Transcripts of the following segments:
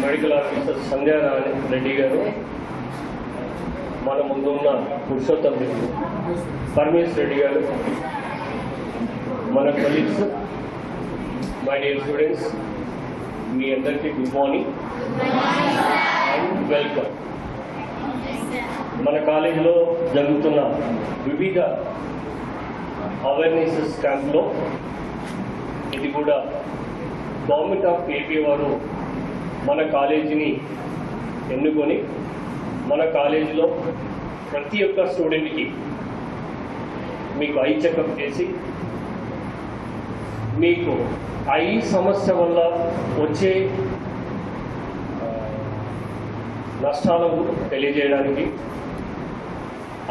Medical officer సంధ్యా రెడ్డి గారు, మన ముందు ఉన్న పురుషోత్తం రెడ్డి, పరమేశ్ రెడ్డి గారు, మన కొలీగ్స్, మై డియర్ స్టూడెంట్స్, మీ అందరికీ గుడ్ మార్నింగ్ అండ్ వెల్కమ్. మన కాలేజీలో జరుగుతున్న వివిధ అవేర్నెసెస్ క్యాంప్లో ఇది కూడా గవర్నమెంట్ ఆఫ్ ఏపీ వారు మన కాలేజీని ఎన్నుకొని మన కాలేజీలో ప్రతి ఒక్క స్టూడెంట్కి మీకు ఐ చెకప్ చేసి మీకు ఐ సమస్య వల్ల వచ్చే నష్టాలను తెలియజేయడానికి,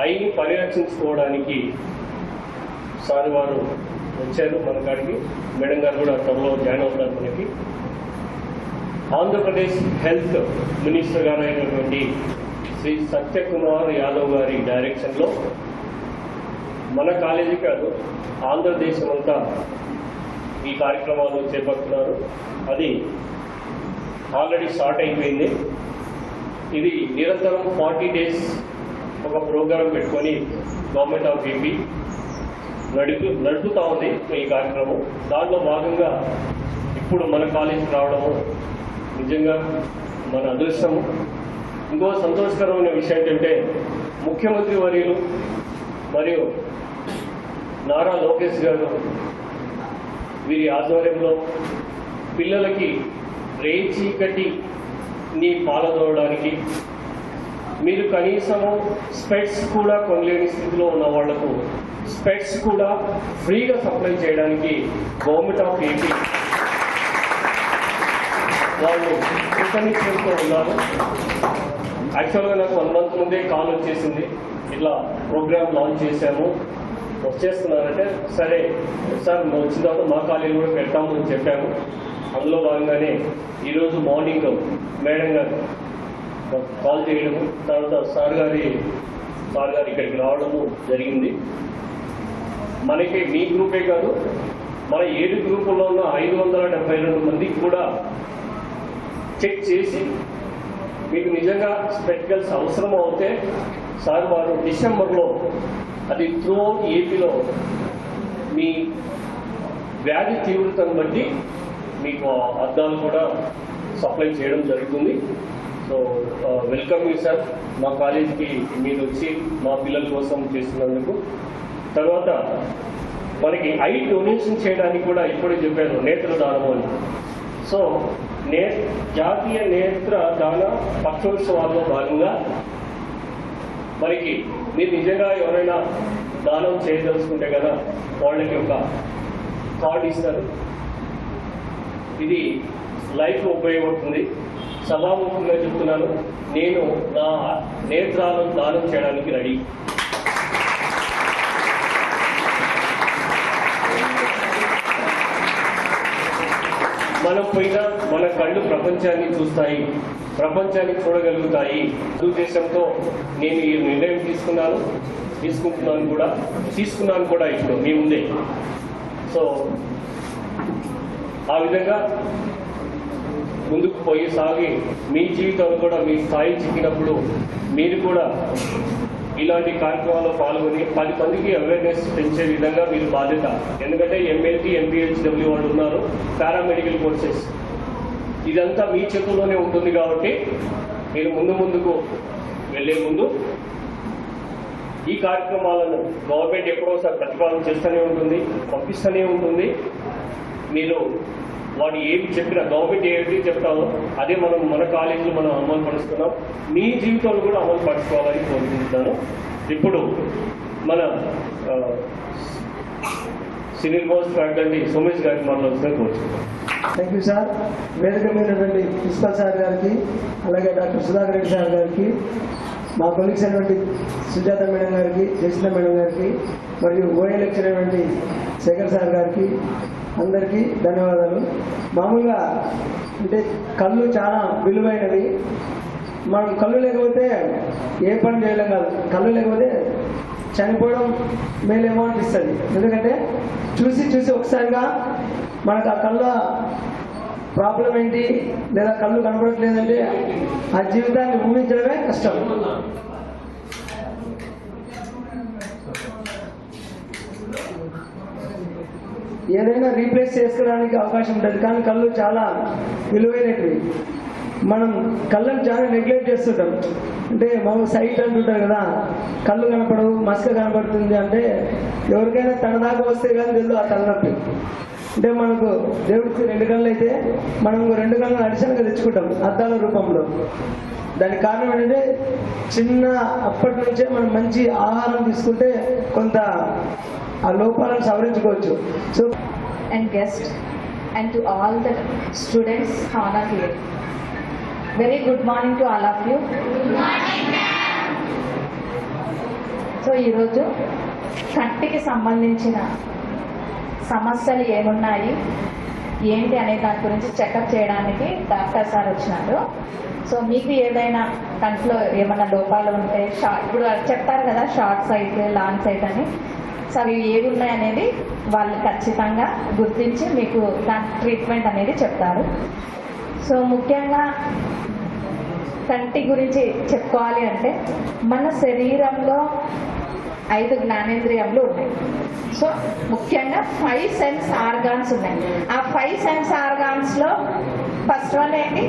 ఐని పరిరక్షించుకోవడానికి సార్ వారు వచ్చారు మన కాడికి. మేడం గారు కూడా త్వరలో జాయిన్ అవుతారు మనకి. ఆంధ్రప్రదేశ్ హెల్త్ మినిస్టర్ గారు అయినటువంటి శ్రీ సత్యకుమార్ యాదవ్ గారి డైరెక్షన్లో మన కాలేజీ కాదు, ఆంధ్రదేశం అంతా ఈ కార్యక్రమాలు చేపడుతున్నారు. అది ఆల్రెడీ స్టార్ట్ అయిపోయింది. ఇది నిరంతరం 40 days ఒక ప్రోగ్రాం పెట్టుకొని గవర్నమెంట్ ఆఫ్ ఏపీ నడుపుతూ ఉంది ఈ కార్యక్రమం. దాంట్లో భాగంగా ఇప్పుడు మన కాలేజీకి రావడము నిజంగా మన అదృష్టము. ఇంకో సంతోషకరమైన విషయం ఏంటంటే ముఖ్యమంత్రి వర్యులు మరియు నారా లోకేష్ గారు వీరి ఆధ్వర్యంలో పిల్లలకి రేచీకటిని పాల్గొనడానికి, మీరు కనీసము స్పెట్స్ కూడా కొనలేని స్థితిలో ఉన్న వాళ్లకు స్పెట్స్ కూడా ఫ్రీగా సప్లై చేయడానికి గవర్నమెంట్ ఆఫ్ ఏపీ వాళ్ళు కృతజ్ఞతతో ఉన్నారు. యాక్చువల్గా నాకు 1 month ముందే కాల్ వచ్చేసింది, ఇట్లా ప్రోగ్రామ్ లాంచ్ చేశాము, వచ్చేస్తున్నారంటే సరే సార్ వచ్చిన తర్వాత మా కాలేజీలో కూడా పెడతాము అని చెప్పాము. అందులో భాగంగానే ఈరోజు మార్నింగ్ మేడం గారు కాల్ చేయడము, తర్వాత సార్ గారు ఇక్కడికి రావడము జరిగింది. మనకి మీ గ్రూపే కాదు, మన 7 గ్రూపుల్లో ఉన్న 572 మందికి కూడా చెక్ చేసి మీకు నిజంగా స్పెక్టికల్స్ అవసరం అవుతే సార్ వారు డిసెంబర్లో అది త్రూఅవుట్ ఏపీలో మీ వ్యాధి తీవ్రతను బట్టి మీకు అద్దాలు కూడా సప్లై చేయడం జరుగుతుంది. సో వెల్కమ్ యూ సార్ మా కాలేజీకి మీరు వచ్చి మా పిల్లల కోసం చేస్తున్నందుకు. తర్వాత మనకి ఐ డొనేషన్ చేయడానికి కూడా ఇప్పుడే చెప్పాను నేత్రదానము అని. సో జాతీయ నేత్రదాన పక్షోత్సవాల్లో భాగంగా మనకి మీరు నిజంగా ఎవరైనా దానం చేయదలుచుకుంటే కదా వాళ్ళకి ఒక కార్డు ఇస్తారు. ఇది లైఫ్ ఉపయోగపడుతుంది. సభాముఖంగా చెప్తున్నాను, నేను నా నేత్రాలను దానం చేయడానికి రెడీ. మనం పోయినా మన కళ్ళు ప్రపంచాన్ని చూస్తాయి, ప్రపంచాన్ని చూడగలుగుతాయి. ఉద్దేశంతో నేను ఈ నిర్ణయం తీసుకున్నాను కూడా ఇప్పుడు మీ ముందే. సో ఆ విధంగా ముందుకు సాగి మీ జీవితంలో కూడా మీ స్థాయి చిక్కినప్పుడు మీరు కూడా ఇలాంటి కార్యక్రమాల్లో పాల్గొని 10 మందికి అవేర్నెస్ పెంచే విధంగా మీరు బాధ్యత. ఎందుకంటే ఎంఎల్టీ ఎంపీహెచ్డబ్ల్యూ వాళ్ళు ఉన్నారు, పారామెడికల్ కోర్సెస్, ఇదంతా మీ చేతుల్లోనే ఉంటుంది. కాబట్టి మీరు ముందుకు వెళ్ళే ముందు ఈ కార్యక్రమాలను గవర్నమెంట్ ఎప్పుడోసారి ప్రతిపాదన చేస్తూనే ఉంటుంది, పంపిస్తూనే ఉంటుంది. మీరు వాడు ఏమి చెప్పినా గవర్నమెంట్ ఏమిటి చెప్తామో అదే మన కాలేజీలో మనం అమలు పరుస్తున్నాం. మీ జీవితంలో కూడా అమలు పరుచుకోవాలని కోరుకుంటున్నాను. ఇప్పుడు మన సీనియర్ మోస్ట్ ఫ్యాకల్టీ సోమేష్ గారికి మాట్లాడుతున్నా కోరుకుంటున్నాం. Thank you sir. వేదిక మీదటువంటి ప్రిన్సిపల్ సార్ గారికి, అలాగే డాక్టర్ సుధాకర్ రెడ్డి సార్ గారికి, మా కొలీగ్స్ అయినటువంటి సుజాత మేడం గారికి, జయశ్రీ మేడం గారికి, మరియు ఓఏ లెక్చర్ అయినటువంటి శేఖర్ సార్ గారికి అందరికీ ధన్యవాదాలు. మామూలుగా అంటే కళ్ళు చాలా విలువైనవి. మనం కళ్ళు లేకపోతే ఏ పని చేయలేం కాదు. కళ్ళు లేకపోతే చనిపోవడం మేలేమో అనిపిస్తుంది. ఎందుకంటే చూసి ఒకసారిగా మనకు ఆ కళ్ళ ప్రాబ్లం ఏంటి, లేదా కళ్ళు కనబడట్లేదంటే ఆ జీవితాన్ని ఊహించడమే కష్టం. ఏదైనా రీప్లేస్ చేసుకోవడానికి అవకాశం ఉంటుంది, కానీ కళ్ళు చాలా విలువైనవి. మనం కళ్ళని చాలా నెగ్లెక్ట్ చేస్తుంటాం. అంటే మనం సైట్ అంటుంటారు కదా, కళ్ళు కనపడవు, మసక కనపడుతుంది అంటే ఎవరికైనా తన దాకా వస్తే కానీ తెలియదు ఆ తలనొప్పి. అంటే మనకు దేవుడికి 2 కళ్ళు అయితే మనం 2 కళ్ళను అడిషనల్గా తెచ్చుకుంటాం అద్దాల రూపంలో. దానికి కారణం ఏంటంటే అప్పటి నుంచే మనం మంచి ఆహారం తీసుకుంటే కొంత ఆ లోపాలను సవరించుకోవచ్చు. So and guests and to all the students honor here. Very good morning to all of you. Good morning, ma'am. So ఈరోజు కంటికి సంబంధించిన సమస్యలు ఏమున్నాయి ఏంటి అనే దాని గురించి చెకప్ చేయడానికి డాక్టర్ సార్ వచ్చినారు. సో మీకు ఏదైనా కంట్లో ఏమైనా లోపాలు ఉంటే ఇప్పుడు చెప్తారు కదా షార్ట్ సైట్ లాంగ్ సైట్ అని, సో అవి ఏవి ఉన్నాయనేది వాళ్ళు ఖచ్చితంగా గుర్తించి మీకు దాని ట్రీట్మెంట్ అనేది చెప్తారు. సో ముఖ్యంగా కంటి గురించి చెప్పుకోవాలి అంటే మన శరీరంలో 5 జ్ఞానేంద్రియములు ఉన్నాయి. సో ముఖ్యంగా 5 సెన్స్ ఆర్గాన్స్ ఉన్నాయి. ఆ 5 సెన్స్ ఆర్గాన్స్ లో ఫస్ట్ వన్ ఏంటి,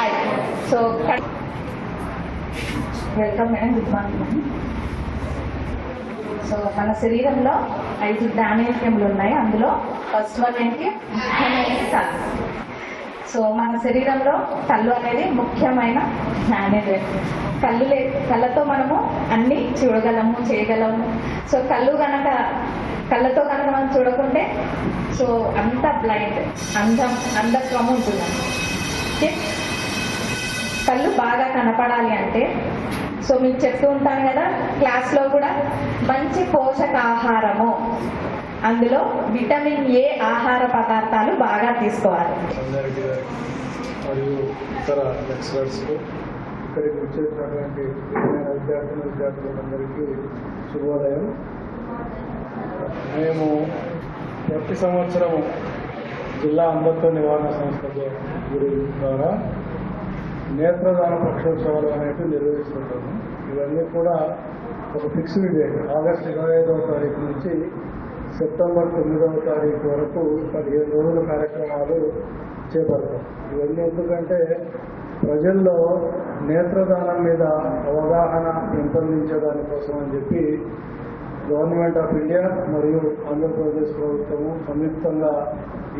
I. So welcome madam, good morning madam. So మన శరీరంలో 5 జ్ఞానేంద్రియములు ఉన్నాయి. అందులో ఫస్ట్ వన్ ఏంటి, కళ్ళు. సో మన శరీరంలో కళ్ళు అనేది ముఖ్యమైన జ్ఞానేంద్రియం. కళ్ళతో మనము అన్ని చూడగలము, చేయగలము. సో కళ్ళతో కనుక మనం చూడకుంటే సో అంత బ్లైండ్, అంధత్వం ఉంటుంది. ఓకే, కళ్ళు బాగా కనపడాలి అంటే సో మీకు చెప్తూ ఉంటాను కదా క్లాస్లో కూడా, మంచి పోషకాహారము, అందులో విటమిన్ ఏ ఆహార పదార్థాలు బాగా తీసుకోవాలి. మరియు ఇతర లెక్చరర్స్, ఇక్కడికి వచ్చేసినటువంటి విద్యార్థులందరికీ శుభోదయం. మేము ప్రతి సంవత్సరము జిల్లా అంధత్వ నివారణ సంస్థ ద్వారా నేత్రదాన పక్షోత్సవాలు అనేవి నిర్వహిస్తుంటాము. ఇవన్నీ కూడా ఒక ఫిక్స్డ్ డేట్, ఆగస్టు 25వ తారీఖు నుంచి సెప్టెంబర్ 9వ తారీఖు వరకు 15 రోజుల కార్యక్రమాలు చేపడతాం. ఇవన్నీ ఎందుకంటే ప్రజల్లో నేత్రదానం మీద అవగాహన పెంపొందించడానికోసం అని చెప్పి గవర్నమెంట్ ఆఫ్ ఇండియా మరియు ఆంధ్రప్రదేశ్ ప్రభుత్వము సంయుక్తంగా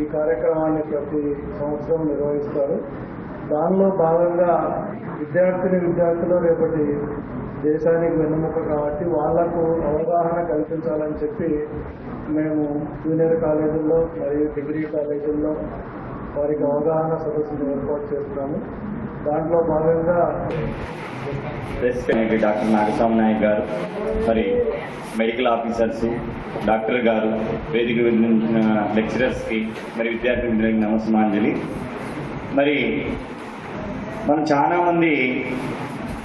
ఈ కార్యక్రమాన్ని ప్రతి సంవత్సరం నిర్వహిస్తారు. దానిలో భాగంగా విద్యార్థులు రేపటి దేశానికి వెన్నెముక కాబట్టి వాళ్లకు అవగాహన కల్పించాలని చెప్పి మేము జూనియర్ కాలేజీల్లో మరియు డిగ్రీ కాలేజీల్లో వారికి అవగాహన సదస్సును ఏర్పాటు చేస్తున్నాము. దాంట్లో భాగంగా ప్రెసిడెంట్ డాక్టర్ నాగస్వామి నాయక్ గారు, మరి మెడికల్ ఆఫీసర్స్, డాక్టర్ గారు, వేదిక లెక్చరర్స్కి, మరి విద్యార్థులకు నమస్మాంజలి. మరి మనం చాలామంది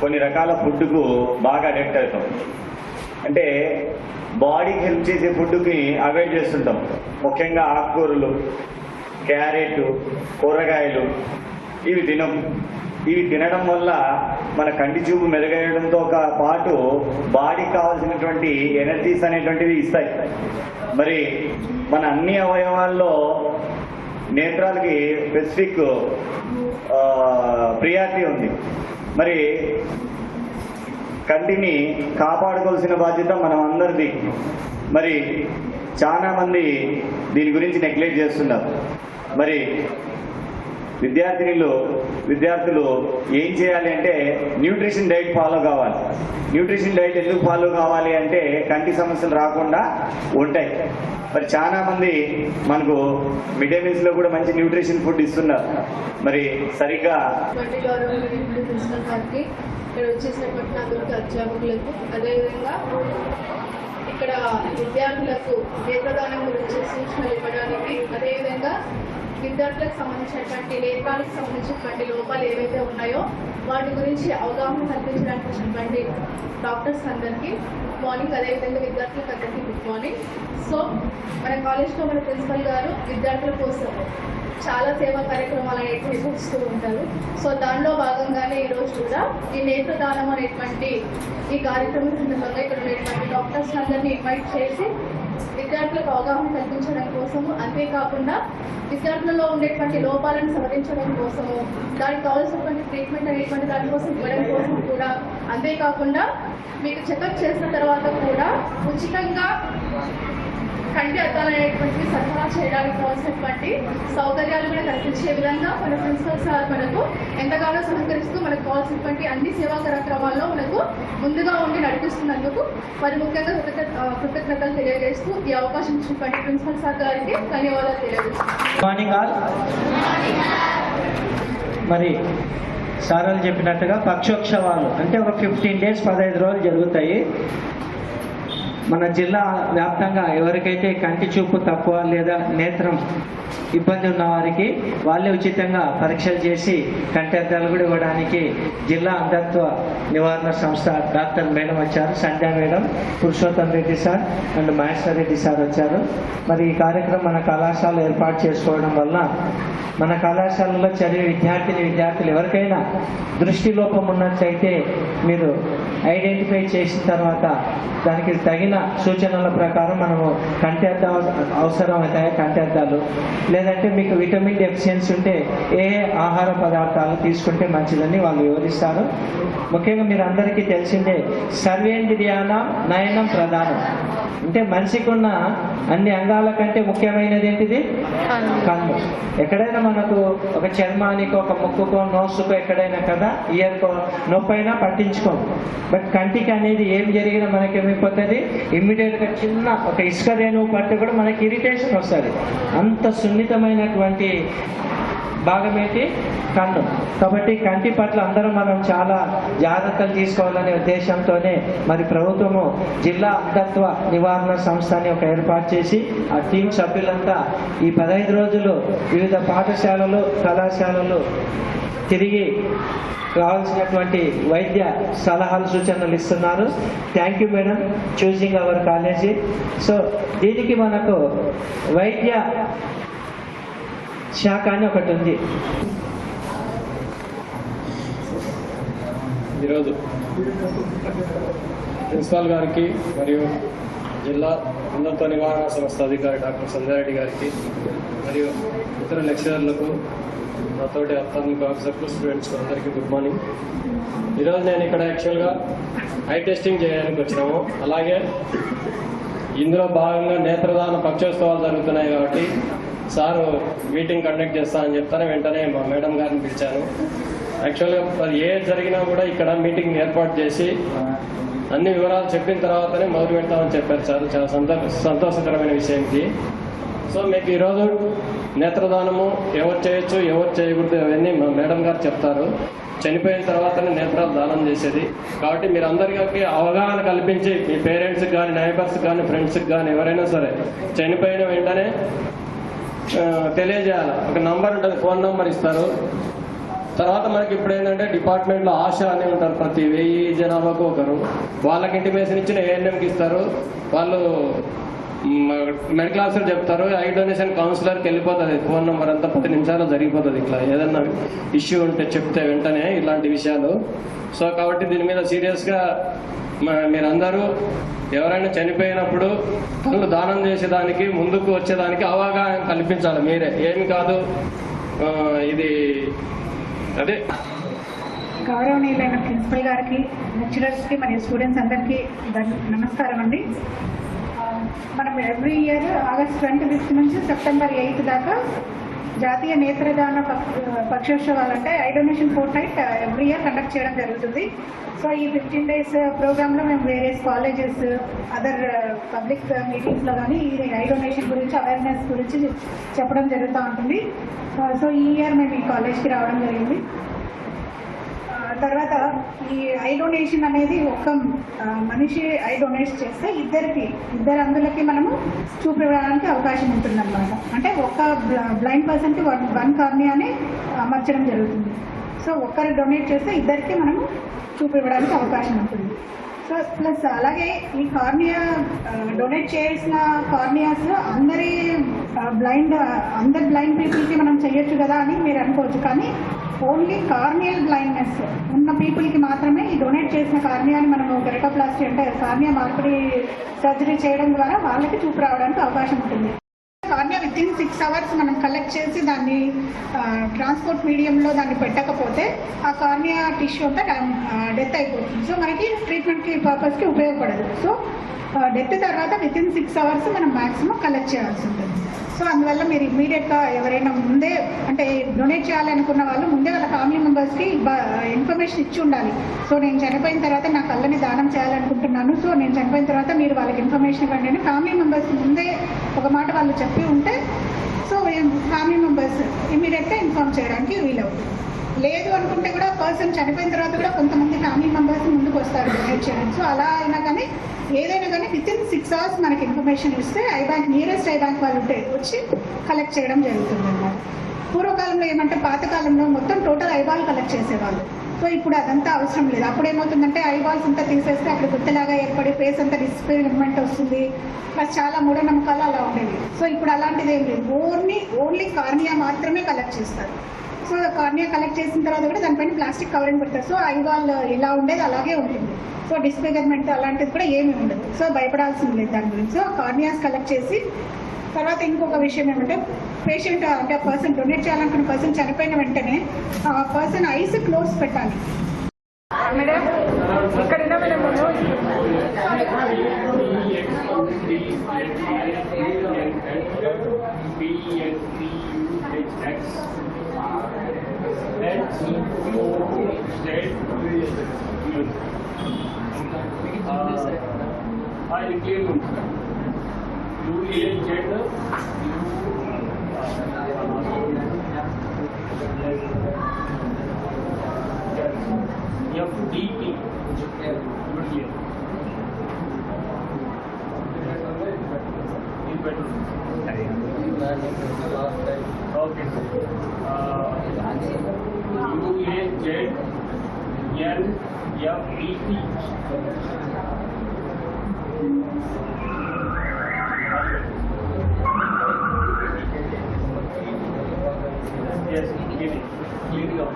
కొన్ని రకాల ఫుడ్కు బాగా అడిక్ట్ అవుతాం. అంటే బాడీకి హెల్ప్ చేసే ఫుడ్కి అవాయిడ్ చేస్తుంటాం. ముఖ్యంగా ఆకుకూరలు, క్యారెట్, కూరగాయలు ఇవి తినడం వల్ల మన కంటి చూపు మెరుగయ్యడంతో పాటు బాడీకి కావాల్సినటువంటి ఎనర్జీస్ అనేటువంటివి ఇస్తాయి. మరి మన అన్ని అవయవాల్లో నేత్రాలకి స్పెసిఫిక్ ప్రియారిటీ ఉంది. మరి కంటిని కాపాడుకోవాల్సిన బాధ్యత మనం అందరిది. మరి చాలా మంది దీని గురించి నెగ్లెక్ట్ చేస్తున్నారు. మరి విద్యార్థులు ఏం చేయాలి అంటే న్యూట్రిషన్ డైట్ ఫాలో కావాలి. న్యూట్రిషన్ డైట్ ఎందుకు ఫాలో కావాలి అంటే కంటి సమస్యలు రాకుండా ఉంటాయి. మరి చాలా మంది మనకు మిడ్ డే మీల్స్ లో కూడా మంచి న్యూట్రిషన్ ఫుడ్ ఇస్తున్నారు. మరి సరిగ్గా ప్రిన్సిపల్ గారికి, ఇక్కడ వచ్చేసినటువంటి అందరికీ అధ్యాపకులకు, అదేవిధంగా ఇక్కడ విద్యార్థులకు నేత్రదానం గురించి సూచనలు ఇవ్వడానికి, అదేవిధంగా విద్యార్థులకు సంబంధించినటువంటి నేత్రాలకు సంబంధించినటువంటి లోపాలు ఏవైతే ఉన్నాయో వాటి గురించి అవగాహన కల్పించడానికి వచ్చినటువంటి డాక్టర్స్ అందరికీ గుడ్ మార్నింగ్. అదేవిధంగా విద్యార్థులకు అందరికీ గుడ్ మార్నింగ్. సో మన కాలేజ్లో మన ప్రిన్సిపల్ గారు విద్యార్థుల కోసం చాలా సేవా కార్యక్రమాలు అనేవి నిర్వహిస్తూ ఉంటారు. సో దానిలో భాగంగానే ఈరోజు కూడా ఈ నేత్రదానం అనేటువంటి ఈ కార్యక్రమం సందర్భంగా ఇక్కడ ఉన్నటువంటి డాక్టర్స్ అందరినీ ఇన్వైట్ చేసి విద్యార్థులకు అవగాహన కల్పించడం కోసము, అంతేకాకుండా విద్యార్థులలో ఉండేటువంటి లోపాలను సవరించడం కోసము, దానికి కావాల్సినటువంటి ట్రీట్మెంట్ అనేటువంటి దానికోసం ఇవ్వడం కోసం కూడా, అంతేకాకుండా మీకు చెకప్ చేసిన తర్వాత కూడా ఉచితంగా కంటి అద్దాలు అనేటువంటి సరఫరా చేయడానికి కావాల్సినటువంటి సౌకర్యాలు కూడా కల్పించే విధంగా మన ప్రిన్సిపల్ సార్ మనకు ఎంతగానో సహకరిస్తూ మనకు కావాల్సినటువంటి అన్ని సేవా కార్యక్రమాల్లో మనకు ముందుగా ఉండి నడిపిస్తున్నందుకు మరి ముఖ్యంగా కృతజ్ఞతలు తెలియజేస్తూ ఈ అవకాశం ఇచ్చినటువంటి ప్రిన్సిపల్ సార్ గారికి ధన్యవాదాలు తెలియజేస్తున్నాను. Morning all. మరి సారాలు చెప్పినట్టుగా పక్షోత్సవాలు అంటే ఒక 15 days 15 రోజులు జరుగుతాయి. మన జిల్లా వ్యాప్తంగా ఎవరికైతే కంటి చూపు తక్కువ లేదా నేత్రం ఇబ్బంది ఉన్న వారికి వాళ్ళే ఉచితంగా పరీక్షలు చేసి కంటి అద్దాలు కూడా ఇవ్వడానికి జిల్లా అంధత్వ నివారణ సంస్థ డాక్టర్ మేడం వచ్చారు, Sandhya madam, Purushottam Reddy sir and Maheshwar Reddy sir వచ్చారు. మరి ఈ కార్యక్రమం మన కళాశాల ఏర్పాటు చేసుకోవడం వల్ల మన కళాశాలలో చదివే విద్యార్థులు ఎవరికైనా దృష్టి లోపం ఉన్నట్లయితే మీరు ఐడెంటిఫై చేసిన తర్వాత దానికి తగిన సూచనల ప్రకారం మనము కంటి అద్దాలు అవసరం అవుతాయి. కంటి అద్దాలు లేదంటే మీకు విటమిన్ డెఫిషియన్సీ ఉంటే ఏ ఆహార పదార్థాలు తీసుకుంటే మంచిదని వాళ్ళు వివరిస్తారు. ముఖ్యంగా మీరు అందరికీ తెలిసిందే సర్వేంద్రియాన నయనం ప్రధానం. అంటే మనిషికి ఉన్న అన్ని అంగాల కంటే ముఖ్యమైనది ఏంటిది? కన్ను. ఎక్కడైనా మనకు ఒక చర్మానికి, ఒక ముక్కుకో, నోసుకో ఎక్కడైనా కదా ఇయర్కో నొప్పైనా పట్టించుకోం. బట్ కంటికి అనేది ఏం జరిగినా మనకేమైపోతుంది, ఇమ్మీడియట్గా చిన్న ఒక ఇసుక రేణువు పట్టి కూడా మనకి ఇరిటేషన్ వస్తుంది. అంత సున్నితమైనటువంటి భాగం ఏంటి? కన్ను. కాబట్టి కంటి పట్ల అందరం మనం చాలా జాగ్రత్తలు తీసుకోవాలనే ఉద్దేశంతోనే మరి ప్రభుత్వము జిల్లా అంధత్వ నివారణ సంస్థని ఒక ఏర్పాటు చేసి ఆ టీం సభ్యులంతా ఈ 15 రోజులు వివిధ పాఠశాలలు, కళాశాలలు తిరిగి కావాల్సినటువంటి వైద్య సలహాలు, సూచనలు ఇస్తున్నారు. Thank you madam choosing our college. So దీనికి మనకు వైద్య శాఖ అని ఒకటి ఉంది. ఈరోజు ప్రిన్సిపాల్ గారికి మరియు జిల్లా అంధత్వ నివారణ సంస్థ అధికారి డాక్టర్ సంధ్యారెడ్డి గారికి మరియు ఇతర లెక్చరర్లకు, నాతోటి అత్తాత్మిక ఆఫీసర్లు, స్టూడెంట్స్ అందరికీ గుడ్ మార్నింగ్. ఈరోజు నేను ఇక్కడ యాక్చువల్గా ఐ టెస్టింగ్ చేయడానికి వచ్చినాము. అలాగే ఇందులో భాగంగా నేత్రదాన పక్షోత్సవాలు జరుగుతున్నాయి కాబట్టి సారు మీటింగ్ కండక్ట్ చేస్తా అని చెప్తాను. వెంటనే మా మేడం గారిని పిలిచాను. యాక్చువల్గా అది ఏ జరిగినా కూడా ఇక్కడ మీటింగ్ ఏర్పాటు చేసి అన్ని వివరాలు చెప్పిన తర్వాతనే మొదలు పెడతామని చెప్పారు సార్. చాలా సంతోషకరమైన విషయంకి. సో మీకు ఈరోజు నేత్రదానము ఎవరు చేయొచ్చు, ఎవరు చేయకూడదు అవన్నీ మా మేడం గారు చెప్తారు. చనిపోయిన తర్వాతనే నేత్రాలు దానం చేసేది కాబట్టి మీరు అందరికీ అవగాహన కల్పించి మీ పేరెంట్స్కి కానీ, నైబర్స్కి కానీ, ఫ్రెండ్స్కి కానీ ఎవరైనా సరే చనిపోయిన వెంటనే తెలియజేయాలి. ఒక నంబర్ ఉంటుంది, ఫోన్ నెంబర్ ఇస్తారు. తర్వాత మనకి ఇప్పుడు ఏంటంటే డిపార్ట్మెంట్లో ఆశ అని ఉంటారు, ప్రతి 1000 జనాభాకు ఒకరు. వాళ్ళకి ఇంటిమేషన్ ఇచ్చిన ఏఎన్ఎంకి ఇస్తారు. వాళ్ళు మెడికల్ ఆఫీసర్ చెప్తారు. ఐ డొనేషన్ కౌన్సిలర్కి వెళ్ళిపోతుంది ఫోన్ నెంబర్ అంతా. 10 నిమిషాల్లో జరిగిపోతుంది. ఇట్లా ఏదన్నా ఇష్యూ ఉంటే చెప్తే వెంటనే ఇలాంటి విషయాలు. సో కాబట్టి దీని మీద సీరియస్గా మీరందరూ ఎవరైనా చనిపోయినప్పుడు కళ్ళు దానం చేసేదానికి, ముందుకు వచ్చేదానికి అవగాహన కల్పించాలి మీరే. ఏమి కాదు ఇది అదే. గౌరవనీయులైన ప్రిన్సిపల్ గారికి, లెక్చరర్స్కి మరియు స్టూడెంట్స్ అందరికీ నమస్కారం అండి. మనం ఎవ్రీ ఇయర్ ఆగస్ట్ 25 నుంచి సెప్టెంబర్ 8 దాకా జాతీయ నేత్రదాన పక్షోత్సవాలు అంటే eye donation fort night every year conduct చేయడం జరుగుతుంది. సో ఈ 15 days ప్రోగ్రాంలో మేము వేరియస్ కాలేజెస్, అదర్ పబ్లిక్ మీటింగ్స్లో కానీ ఈ ఐ డొనేషన్ గురించి, అవేర్నెస్ గురించి చెప్పడం జరుగుతూ ఉంటుంది. సో ఈ ఇయర్ మేము ఈ కాలేజ్కి రావడం జరిగింది. తర్వాత ఈ ఐ డొనేషన్ అనేది ఒక మనిషి ఐ డొనేట్ చేస్తే ఇద్దరు అందులకి మనము చూపివ్వడానికి అవకాశం ఉంటుందన్నమాట. అంటే ఒక బ్లైండ్ పర్సన్కి 1 కార్నియాని అమర్చడం జరుగుతుంది. సో ఒక్కరు డొనేట్ చేస్తే ఇద్దరికి మనము చూపివ్వడానికి అవకాశం ఉంటుంది. సో ప్లస్ అలాగే ఈ కార్నియా డొనేట్ చేసిన కార్నియాస్ అందరి బ్లైండ్ పీపుల్కి మనం చేయొచ్చు కదా అని మీరు అనుకోవచ్చు. కానీ ఓన్లీ కార్నియల్ బ్లైండ్నెస్ ఉన్న పీపుల్కి మాత్రమే ఈ డొనేట్ చేసిన కార్నియాని మనము కెరటోప్లాస్టీ అంటే కార్నియా మార్పిడి సర్జరీ చేయడం ద్వారా వాళ్ళకి చూపు రావడానికి అవకాశం ఉంటుంది. కార్నియా వితిన్ 6 hours మనం కలెక్ట్ చేసి దాన్ని ట్రాన్స్పోర్ట్ మీడియంలో దాన్ని పెట్టకపోతే ఆ కార్నియా టిష్యూ అంతా డెత్ అయిపోతుంది. సో మనకి ట్రీట్మెంట్కి పర్పస్కి ఉపయోగపడదు. సో డెత్ తర్వాత వితిన్ 6 hours మనం మ్యాక్సిమం కలెక్ట్ చేయాల్సి ఉంటుంది. సో అందువల్ల మీరు ఇమ్మీడియట్గా ఎవరైనా ముందే అంటే డొనేట్ చేయాలనుకున్న వాళ్ళు ముందే వాళ్ళ ఫ్యామిలీ మెంబర్స్కి ఇన్ఫర్మేషన్ ఇచ్చి ఉండాలి. సో నేను చనిపోయిన తర్వాత నా కళ్ళని దానం చేయాలనుకుంటున్నాను, సో నేను చనిపోయిన తర్వాత మీరు వాళ్ళకి ఇన్ఫర్మేషన్ ఇవ్వండి అని ఫ్యామిలీ మెంబర్స్ ముందే ఒక మాట వాళ్ళు చెప్పి ఉంటే సో ఫ్యామిలీ మెంబర్స్ ఇమ్మీడియట్గా ఇన్ఫార్మ్ చేయడానికి వీలవుతుంది. లేదు అనుకుంటే కూడా పర్సన్ చనిపోయిన తర్వాత కూడా కొంతమంది ఫ్యామిలీ మెంబర్స్ ముందుకు వస్తారు డొనేట్ చేయడానికి. సో అలా అయినా కానీ ఏదైనా కానీ వితిన్ 6 hours మనకి ఇన్ఫర్మేషన్ ఇస్తే I bank nearest I bank వాళ్ళు వచ్చి కలెక్ట్ చేయడం జరుగుతుంది అన్నమాట. పూర్వకాలంలో ఏమంటే పాతకాలంలో మొత్తం టోటల్ ఐబాల్ కలెక్ట్ చేసేవాళ్ళు. సో ఇప్పుడు అదంతా అవసరం లేదు. అప్పుడు ఏమవుతుందంటే ఐబాల్స్ అంతా తీసేస్తే అక్కడ గుత్తలాగా ఏర్పడి ఫేస్ అంతా డిస్ఫిగర్మెంట్ వస్తుంది. ప్లస్ చాలా మూఢనమ్మకాలు అలా ఉండేవి. సో ఇప్పుడు అలాంటిది ఏం లేదు. ఓన్లీ కార్నియా మాత్రమే కలెక్ట్ చేస్తారు. సో కార్నియా కలెక్ట్ చేసిన తర్వాత కూడా దానిపైన ప్లాస్టిక్ కవరింగ్ పెడతారు. సో ఐబాల్ ఎలా ఉండేది అలాగే ఉంటుంది. సో డిస్ఫిగర్మెంట్ అలాంటిది కూడా ఏమీ ఉండదు. సో భయపడాల్సింది లేదు దాని గురించి. సో కార్నియాస్ కలెక్ట్ చేసి తర్వాత ఇంకొక విషయం ఏమంటే పేషెంట్ అంటే పర్సన్ డొనేట్ చేయాలనుకున్న పర్సన్ చనిపోయిన వెంటనే ఆ పర్సన్ ఐస్ క్లోజ్ పెట్టాలి. మేడం ఇక్కడ madam FDP. Okay. UAZNFET. Yes, get it. Clean it up.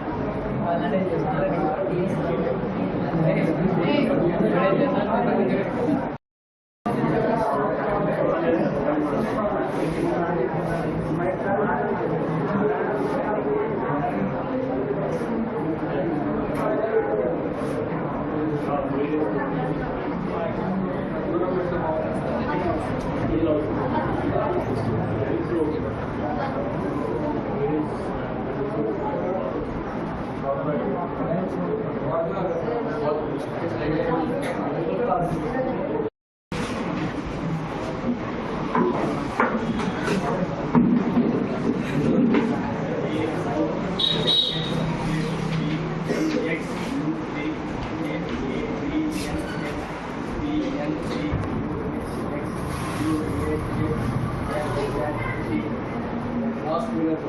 Last minute,